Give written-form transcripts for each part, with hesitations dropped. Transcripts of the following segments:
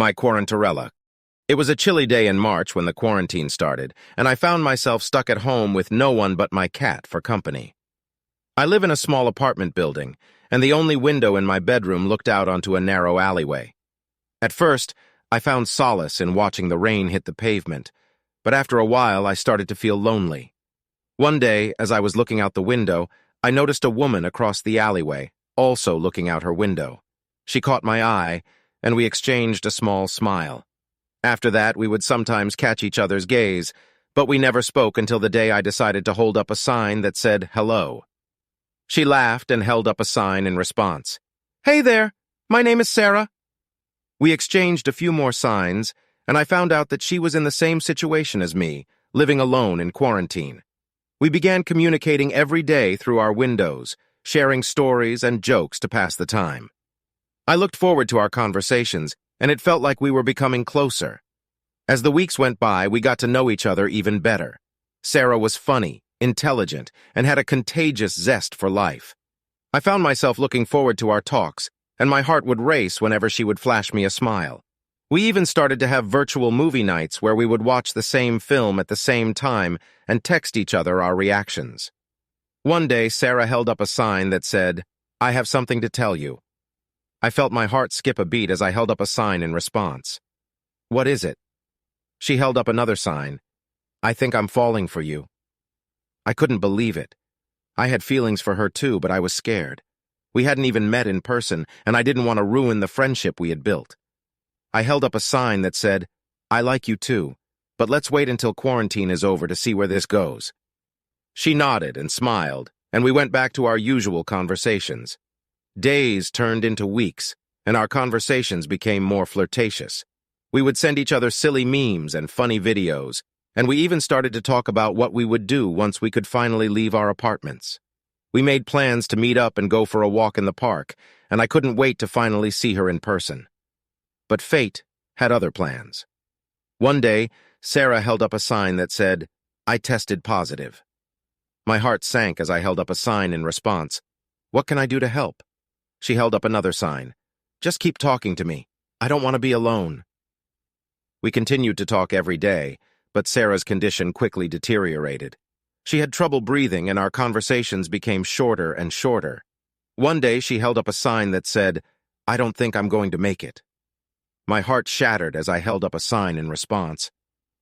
My quarantarella. It was a chilly day in March when the quarantine started, and I found myself stuck at home with no one but my cat for company. I live in a small apartment building, and the only window in my bedroom looked out onto a narrow alleyway. At first, I found solace in watching the rain hit the pavement, but after a while I started to feel lonely. One day, as I was looking out the window, I noticed a woman across the alleyway, also looking out her window. She caught my eye, and we exchanged a small smile. After that, we would sometimes catch each other's gaze, but we never spoke until the day I decided to hold up a sign that said, "Hello." She laughed and held up a sign in response. "Hey there, my name is Sarah." We exchanged a few more signs, and I found out that she was in the same situation as me, living alone in quarantine. We began communicating every day through our windows, sharing stories and jokes to pass the time. I looked forward to our conversations, and it felt like we were becoming closer. As the weeks went by, we got to know each other even better. Sarah was funny, intelligent, and had a contagious zest for life. I found myself looking forward to our talks, and my heart would race whenever she would flash me a smile. We even started to have virtual movie nights where we would watch the same film at the same time and text each other our reactions. One day, Sarah held up a sign that said, "I have something to tell you." I felt my heart skip a beat as I held up a sign in response. "What is it?" She held up another sign. "I think I'm falling for you." I couldn't believe it. I had feelings for her too, but I was scared. We hadn't even met in person, and I didn't want to ruin the friendship we had built. I held up a sign that said, "I like you too, but let's wait until quarantine is over to see where this goes." She nodded and smiled, and we went back to our usual conversations. Days turned into weeks, and our conversations became more flirtatious. We would send each other silly memes and funny videos, and we even started to talk about what we would do once we could finally leave our apartments. We made plans to meet up and go for a walk in the park, and I couldn't wait to finally see her in person. But fate had other plans. One day, Sarah held up a sign that said, "I tested positive." My heart sank as I held up a sign in response. "What can I do to help?" She held up another sign. "Just keep talking to me. I don't want to be alone." We continued to talk every day, but Sarah's condition quickly deteriorated. She had trouble breathing, and our conversations became shorter and shorter. One day, she held up a sign that said, "I don't think I'm going to make it." My heart shattered as I held up a sign in response.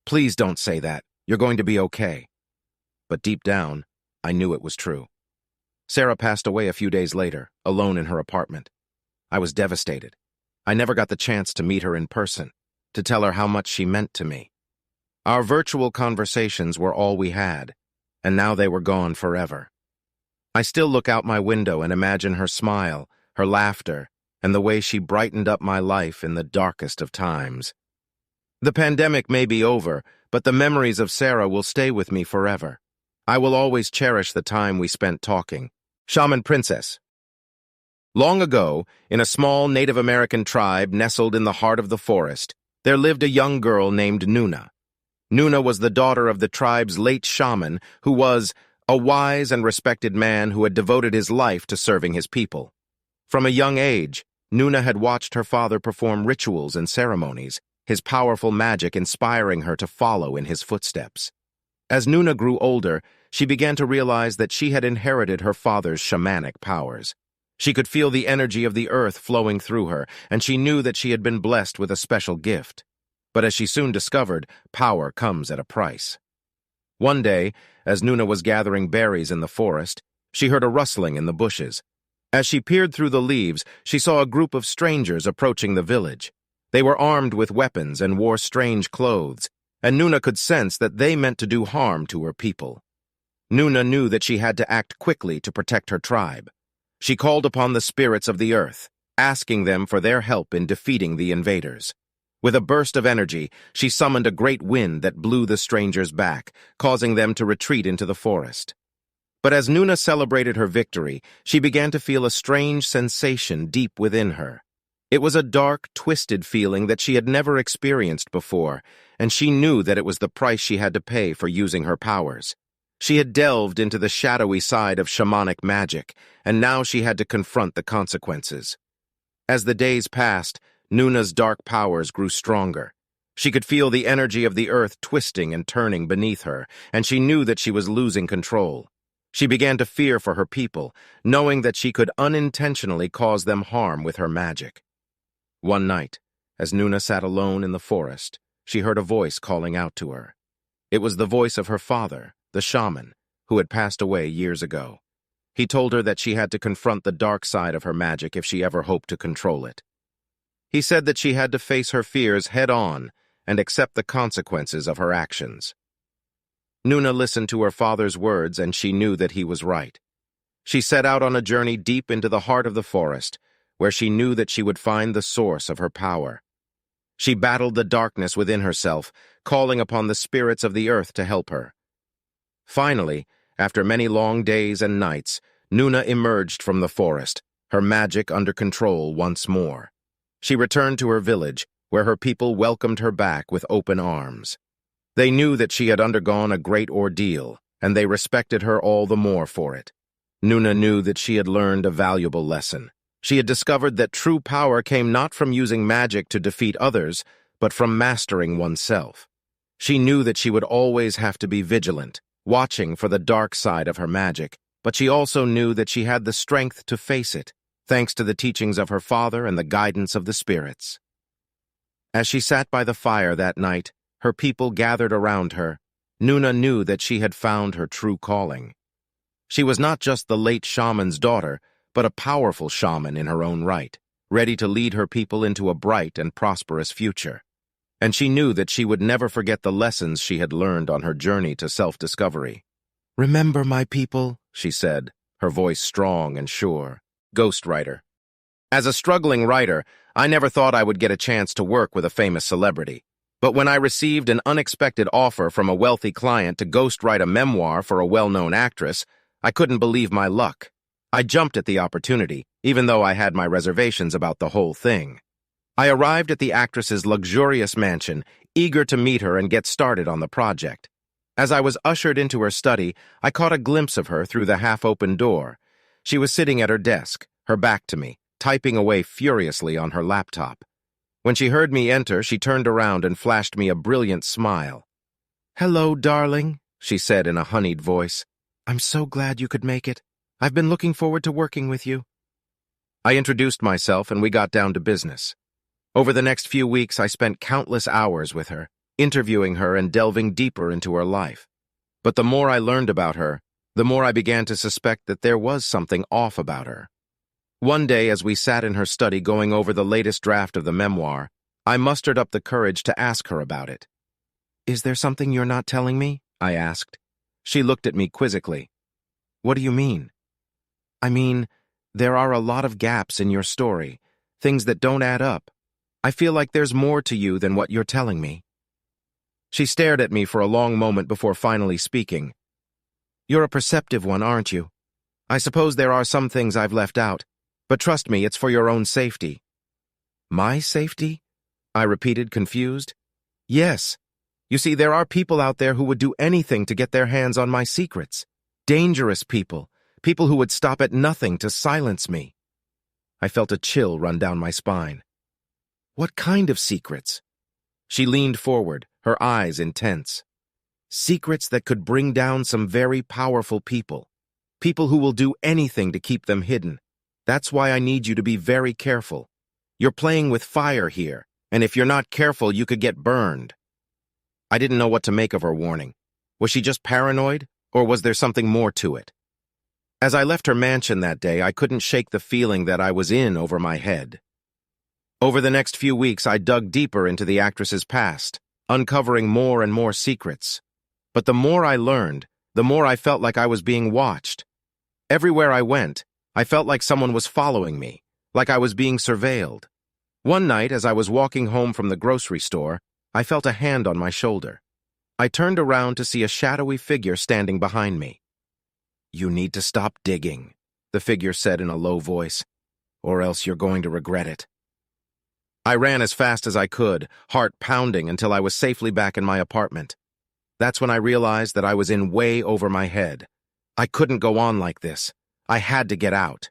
"Please don't say that. You're going to be okay." But deep down, I knew it was true. Sarah passed away a few days later, alone in her apartment. I was devastated. I never got the chance to meet her in person, to tell her how much she meant to me. Our virtual conversations were all we had, and now they were gone forever. I still look out my window and imagine her smile, her laughter, and the way she brightened up my life in the darkest of times. The pandemic may be over, but the memories of Sarah will stay with me forever. I will always cherish the time we spent talking. Shaman Princess. Long ago, in a small Native American tribe nestled in the heart of the forest, there lived a young girl named Nuna. Nuna was the daughter of the tribe's late shaman, who was a wise and respected man who had devoted his life to serving his people. From a young age, Nuna had watched her father perform rituals and ceremonies, his powerful magic inspiring her to follow in his footsteps. As Nuna grew older, she began to realize that she had inherited her father's shamanic powers. She could feel the energy of the earth flowing through her, and she knew that she had been blessed with a special gift. But as she soon discovered, power comes at a price. One day, as Nuna was gathering berries in the forest, she heard a rustling in the bushes. As she peered through the leaves, she saw a group of strangers approaching the village. They were armed with weapons and wore strange clothes, and Nuna could sense that they meant to do harm to her people. Nuna knew that she had to act quickly to protect her tribe. She called upon the spirits of the earth, asking them for their help in defeating the invaders. With a burst of energy, she summoned a great wind that blew the strangers back, causing them to retreat into the forest. But as Nuna celebrated her victory, she began to feel a strange sensation deep within her. It was a dark, twisted feeling that she had never experienced before, and she knew that it was the price she had to pay for using her powers. She had delved into the shadowy side of shamanic magic, and now she had to confront the consequences. As the days passed, Nuna's dark powers grew stronger. She could feel the energy of the earth twisting and turning beneath her, and she knew that she was losing control. She began to fear for her people, knowing that she could unintentionally cause them harm with her magic. One night, as Nuna sat alone in the forest, she heard a voice calling out to her. It was the voice of her father, the shaman, who had passed away years ago. He told her that she had to confront the dark side of her magic if she ever hoped to control it. He said that she had to face her fears head-on and accept the consequences of her actions. Nuna listened to her father's words, and she knew that he was right. She set out on a journey deep into the heart of the forest, where she knew that she would find the source of her power. She battled the darkness within herself, calling upon the spirits of the earth to help her. Finally, after many long days and nights, Nuna emerged from the forest, her magic under control once more. She returned to her village, where her people welcomed her back with open arms. They knew that she had undergone a great ordeal, and they respected her all the more for it. Nuna knew that she had learned a valuable lesson. She had discovered that true power came not from using magic to defeat others, but from mastering oneself. She knew that she would always have to be vigilant, watching for the dark side of her magic, but she also knew that she had the strength to face it, thanks to the teachings of her father and the guidance of the spirits. As she sat by the fire that night, her people gathered around her. Nuna knew that she had found her true calling. She was not just the late shaman's daughter, but a powerful shaman in her own right, ready to lead her people into a bright and prosperous future. And she knew that she would never forget the lessons she had learned on her journey to self-discovery. "Remember, my people," she said, her voice strong and sure. Ghostwriter. As a struggling writer, I never thought I would get a chance to work with a famous celebrity. But when I received an unexpected offer from a wealthy client to ghostwrite a memoir for a well-known actress, I couldn't believe my luck. I jumped at the opportunity, even though I had my reservations about the whole thing. I arrived at the actress's luxurious mansion, eager to meet her and get started on the project. As I was ushered into her study, I caught a glimpse of her through the half-open door. She was sitting at her desk, her back to me, typing away furiously on her laptop. When she heard me enter, she turned around and flashed me a brilliant smile. "Hello, darling," she said in a honeyed voice. "I'm so glad you could make it. I've been looking forward to working with you." I introduced myself and we got down to business. Over the next few weeks, I spent countless hours with her, interviewing her and delving deeper into her life. But the more I learned about her, the more I began to suspect that there was something off about her. One day, as we sat in her study going over the latest draft of the memoir, I mustered up the courage to ask her about it. "Is there something you're not telling me?" I asked. She looked at me quizzically. "What do you mean?" "I mean, there are a lot of gaps in your story, things that don't add up. I feel like there's more to you than what you're telling me." She stared at me for a long moment before finally speaking. "You're a perceptive one, aren't you? I suppose there are some things I've left out, but trust me, it's for your own safety." "My safety?" I repeated, confused. "Yes. You see, there are people out there who would do anything to get their hands on my secrets. Dangerous people, people who would stop at nothing to silence me." I felt a chill run down my spine. "What kind of secrets?" She leaned forward, her eyes intense. "Secrets that could bring down some very powerful people. People who will do anything to keep them hidden. That's why I need you to be very careful. You're playing with fire here, and if you're not careful, you could get burned." I didn't know what to make of her warning. Was she just paranoid, or was there something more to it? As I left her mansion that day, I couldn't shake the feeling that I was in over my head. Over the next few weeks, I dug deeper into the actress's past, uncovering more and more secrets. But the more I learned, the more I felt like I was being watched. Everywhere I went, I felt like someone was following me, like I was being surveilled. One night, as I was walking home from the grocery store, I felt a hand on my shoulder. I turned around to see a shadowy figure standing behind me. "You need to stop digging," the figure said in a low voice, "or else you're going to regret it." I ran as fast as I could, heart pounding until I was safely back in my apartment. That's when I realized that I was in way over my head. I couldn't go on like this. I had to get out.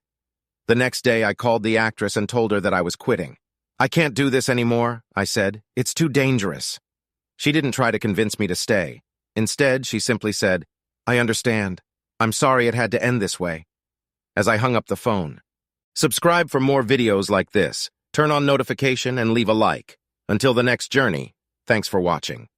The next day, I called the actress and told her that I was quitting. "I can't do this anymore," I said. "It's too dangerous." She didn't try to convince me to stay. Instead, she simply said, "I understand. I'm sorry it had to end this way," as I hung up the phone. Subscribe for more videos like this. Turn on notification and leave a like. Until the next journey, thanks for watching.